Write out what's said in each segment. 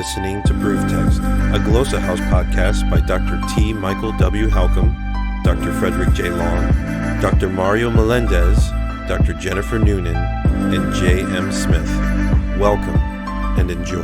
listening to Proof Text, a Glossa House podcast by Dr. T. Michael W. Halcomb, Dr. Frederick J. Long, Dr. Mario Melendez, Dr. Jennifer Noonan, and J. M. Smith. Welcome and enjoy.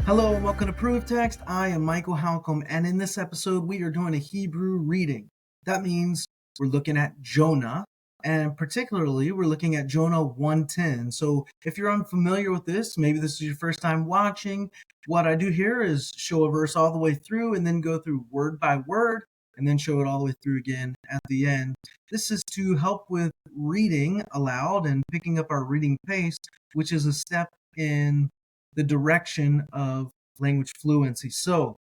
Hello and welcome to Proof Text. I am Michael Halcomb, and in this episode we are doing a Hebrew reading. That means we're looking at Jonah, and particularly we're looking at Jonah 1:10. So if you're unfamiliar with this, maybe this is your first time watching, what I do here is show a verse all the way through and then go through word by word and then show it all the way through again at the end. This is to help with reading aloud and picking up our reading pace, which is a step in the direction of language fluency. So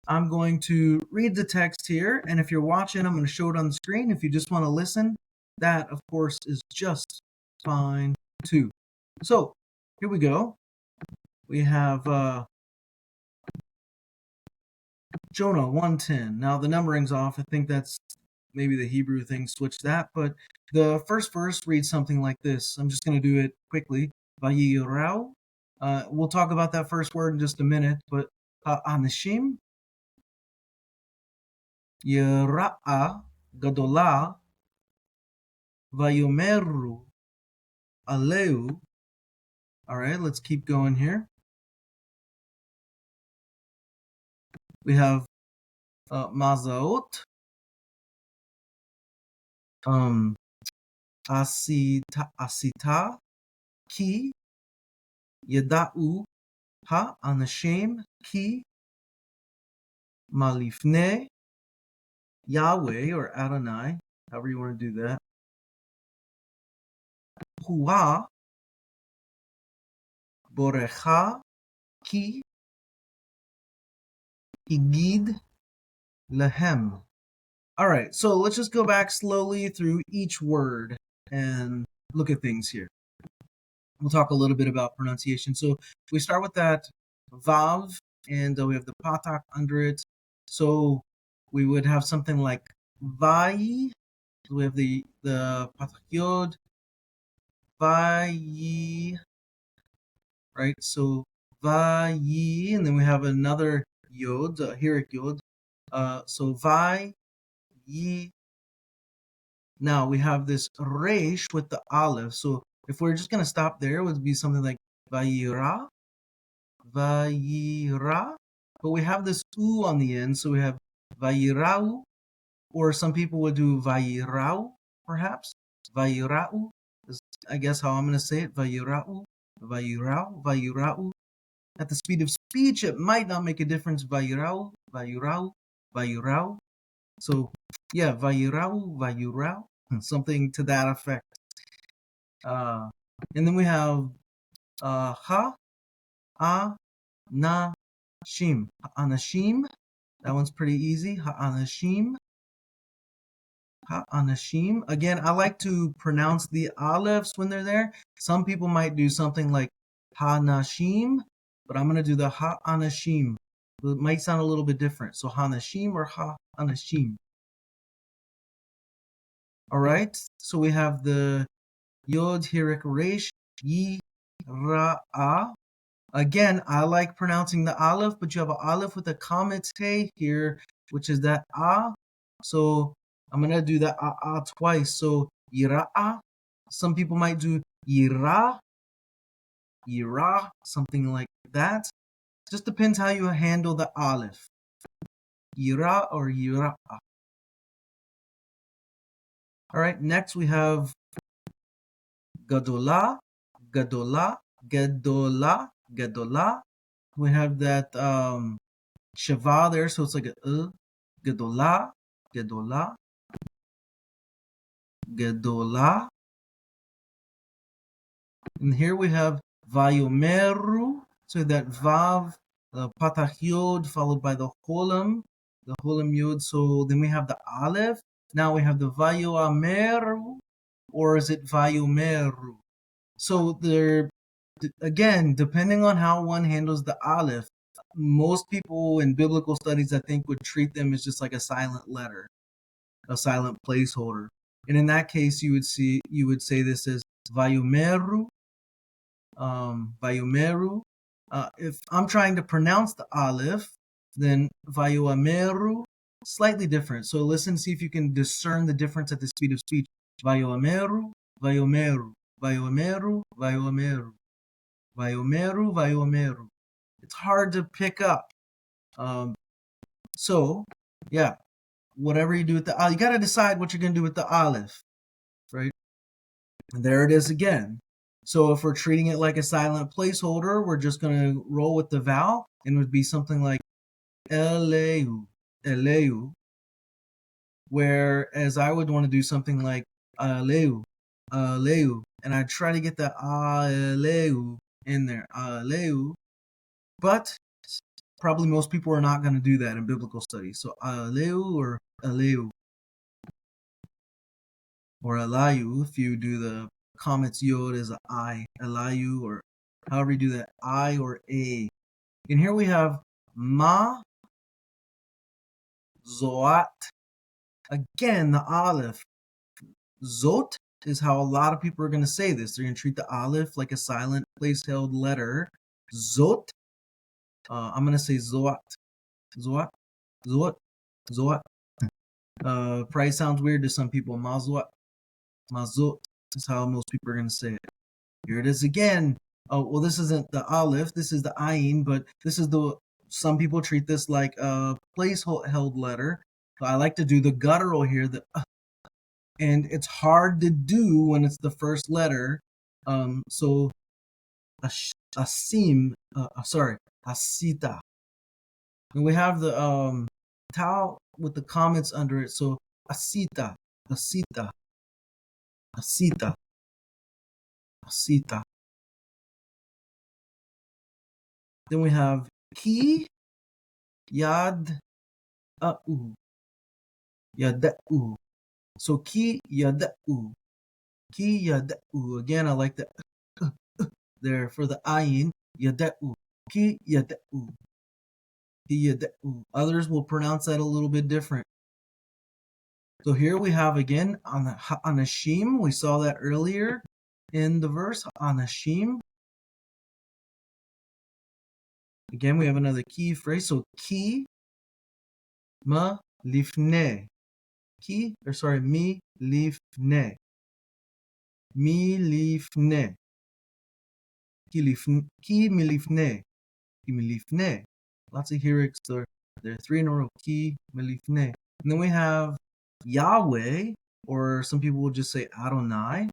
I'm going to read the text here, and if you're watching, I'm going to show it on the screen. If you just want to listen, that, of course, is just fine, too. So, here we go. We have Jonah 1:10. Now, the numbering's off. I think that's maybe the Hebrew thing switched that, but the first verse reads something like this. I'm just going to do it quickly. Vayirau. We'll talk about that first word in just a minute, but Anashim, Yera'a Gadolah, Vayomeru Aleu. All right, let's keep going here. We have Mazaot, Asita, Ki, Yeda'u, Ha Anashem, Ki, Malifne, Yahweh or Adonai, however you want to do that. Hua, Borecha, Ki, Higid, Lehem. All right, so let's just go back slowly through each word and look at things here. We'll talk a little bit about pronunciation. So we start with that Vav, and we have the Patak under it. So we would have something like Vai. So we have the Patak Yod, Vai, right? So Vai, and then we have another Yod, Hirik Yod. So Vai, Yi. Now we have this Resh with the Aleph. So if we're just going to stop there, it would be something like Vayira, Vayira. But we have this U on the end, so we have Vayirau, or some people would do Vayirau, perhaps. Vayirau is, I guess, how I'm going to say it. Vayirau, Vayirau, Vayirau. At the speed of speech, it might not make a difference. Vayirau, Vayirau, Vayirau. So, yeah, Vayirau, Vayirau, something to that effect. And then we have Ha, A, Na, Shim. Anashim. That one's pretty easy. Ha-anashim. Ha-anashim. Again, I like to pronounce the alephs when they're there. Some people might do something like ha-nashim, but I'm going to do the ha-anashim. It might sound a little bit different. So ha-nashim or ha-anashim. All right. So we have the Yod, Hirik, Resh, Yi, Ra-a. Again, I like pronouncing the aleph, but you have an aleph with a comet te here, which is that a. So I'm going to do that a twice. So yira'a. Some people might do yira, something like that. Just depends how you handle the aleph. Yira or yira'a. All right, next we have gadolah, gadolah, gadolah. Gadolah. We have that Shava there, so it's like a Gadolah, Gadolah, Gadolah. And here we have Vayomeru, so that Vav, the Patach Yod, followed by the Halcomb Yod. So then we have the Aleph. Now we have the Vayomeru, or is it Vayomeru? So they're, again, depending on how one handles the aleph, most people in biblical studies, I think, would treat them as just like a silent letter, a silent placeholder. And in that case, you would say this as Vayomeru, Vayomeru. If I'm trying to pronounce the aleph, then Vayomeru, slightly different. So listen, see if you can discern the difference at the speed of speech. Vayomeru, Vayomeru, Vayomeru, Vayomeru, Vayomeru, Vayomeru. It's hard to pick up. So, yeah, whatever you do with the you got to decide what you're going to do with the aleph, right? And there it is again. So if we're treating it like a silent placeholder, we're just going to roll with the vowel, and it would be something like eleu, eleu. Whereas I would want to do something like aleu, aleu, and I try to get the aleu in there, aleu. But probably most people are not going to do that in biblical studies. So aleu or aleu. Or alayu, if you do the comments yod as a I, alayu, or however you do that, I or a. And here we have ma, zoat. Again, the aleph. Zot is how a lot of people are going to say this. They're going to treat the aleph like a silent place-held letter. Zot. I'm going to say zoat. Zoat. Zoat. Zoat. Probably sounds weird to some people. Mazot. Mazot is how most people are going to say it. Here it is again. Oh, well, this isn't the aleph. This is the ayin, but this is the. Some people treat this like a place-held letter. So I like to do the guttural here, and it's hard to do when it's the first letter. So asim, asita, and we have the tau with the comments under it. So asita, asita, asita, asita. Then we have ki, yad, yada'u. So ki, yada'u. Ki, yada'u. Again, I like the there for the ayin. Yada'u. Ki, yada'u. Ki, yada'u. Others will pronounce that a little bit different. So here we have again on the anashim. We saw that earlier in the verse. Anashim. Again, we have another key phrase. So ki, ma, lifne. Ki, or sorry, mi, lifne. Mi, lifne. Ki, milifne. Ki, milifne. Lots of hieroglyphs there. There are three in a row. Ki, milifne. And then we have Yahweh, or some people will just say Adonai.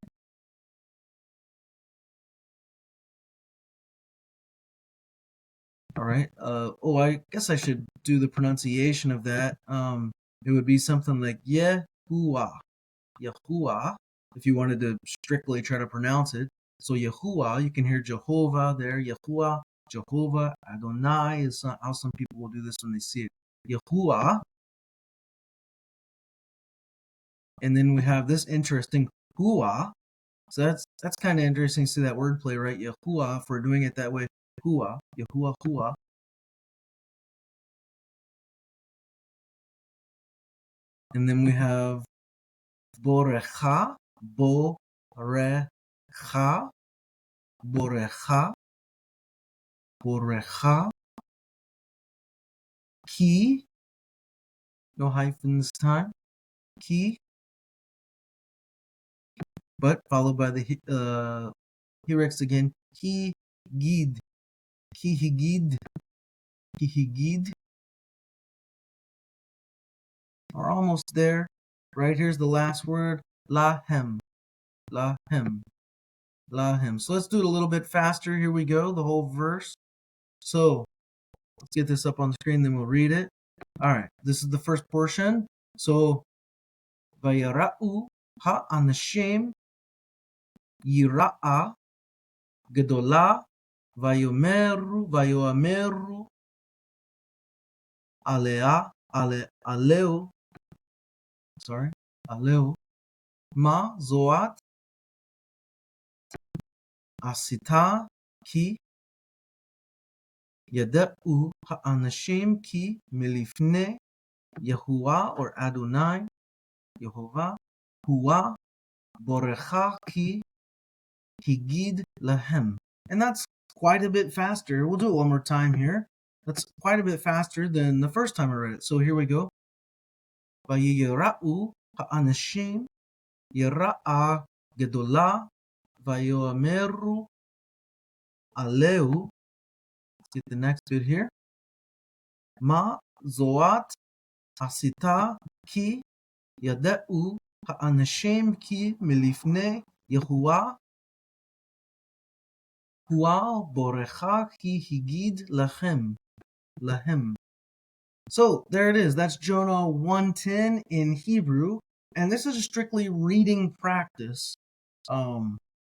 All right. I guess I should do the pronunciation of that. It would be something like Yahuwah. Yahuwah, if you wanted to strictly try to pronounce it. So Yahuwah, you can hear Jehovah there. Yahuwah, Jehovah, Adonai is how some people will do this when they see it. Yahuwah. And then we have this interesting Hua. So that's kind of interesting to see that wordplay, right? Yahuwah, if we're doing it that way. Hua, Yahuwah, Hua. And then we have Borecha, Borecha, Borecha, Borecha. Ki, no hyphen this time. Ki, but followed by the Hirex again. Ki, gid, ki higid, ki higid. We're almost there. Right here's the last word. Lahem, lahem, lahem. So let's do it a little bit faster. Here we go. The whole verse. So let's get this up on the screen, then we'll read it. All right. This is the first portion. So Vayara'u ha'anashim yira'a gedola vayomeru aleu ma zoat asita ki yada'u ha'anashim ki milifne Yahuwah or Adonai, Yehovah, Hua, Borecha ki higid lahem. And that's quite a bit faster. We'll do it one more time here. That's quite a bit faster than the first time I read it. So here we go. וירעו האנשים יראה גדולה ויאמרו עליהו. Let's get the next bit here. מה זאת עשיתה כי ידעו האנשים כי מלפני יהוה הוא בורכה כי הגיד להם. So there it is. That's Jonah 1:10 in Hebrew, and this is a strictly reading practice.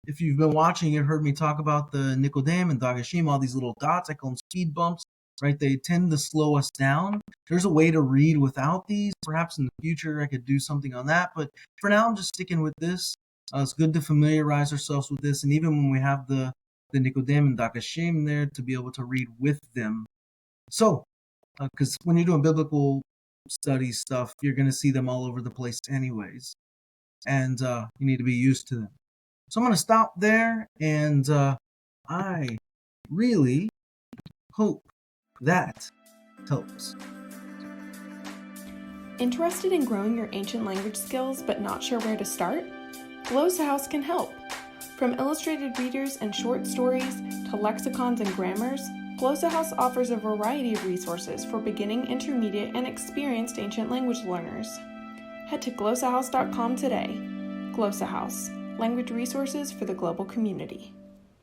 If you've been watching, you've heard me talk about the Nikodem and Dagashim, all these little dots. I call them speed bumps, right? They tend to slow us down. There's a way to read without these. Perhaps in the future I could do something on that, but for now I'm just sticking with this. It's good to familiarize ourselves with this, and even when we have the Nikodem and Dagashim there, to be able to read with them. So, because when you're doing biblical study stuff, you're going to see them all over the place anyways. And you need to be used to them. So I'm going to stop there, and I really hope that helps. Interested in growing your ancient language skills but not sure where to start? Glossa House can help. From illustrated readers and short stories to lexicons and grammars, Glossa House offers a variety of resources for beginning, intermediate, and experienced ancient language learners. Head to glossahouse.com today. Glossa House, language resources for the global community.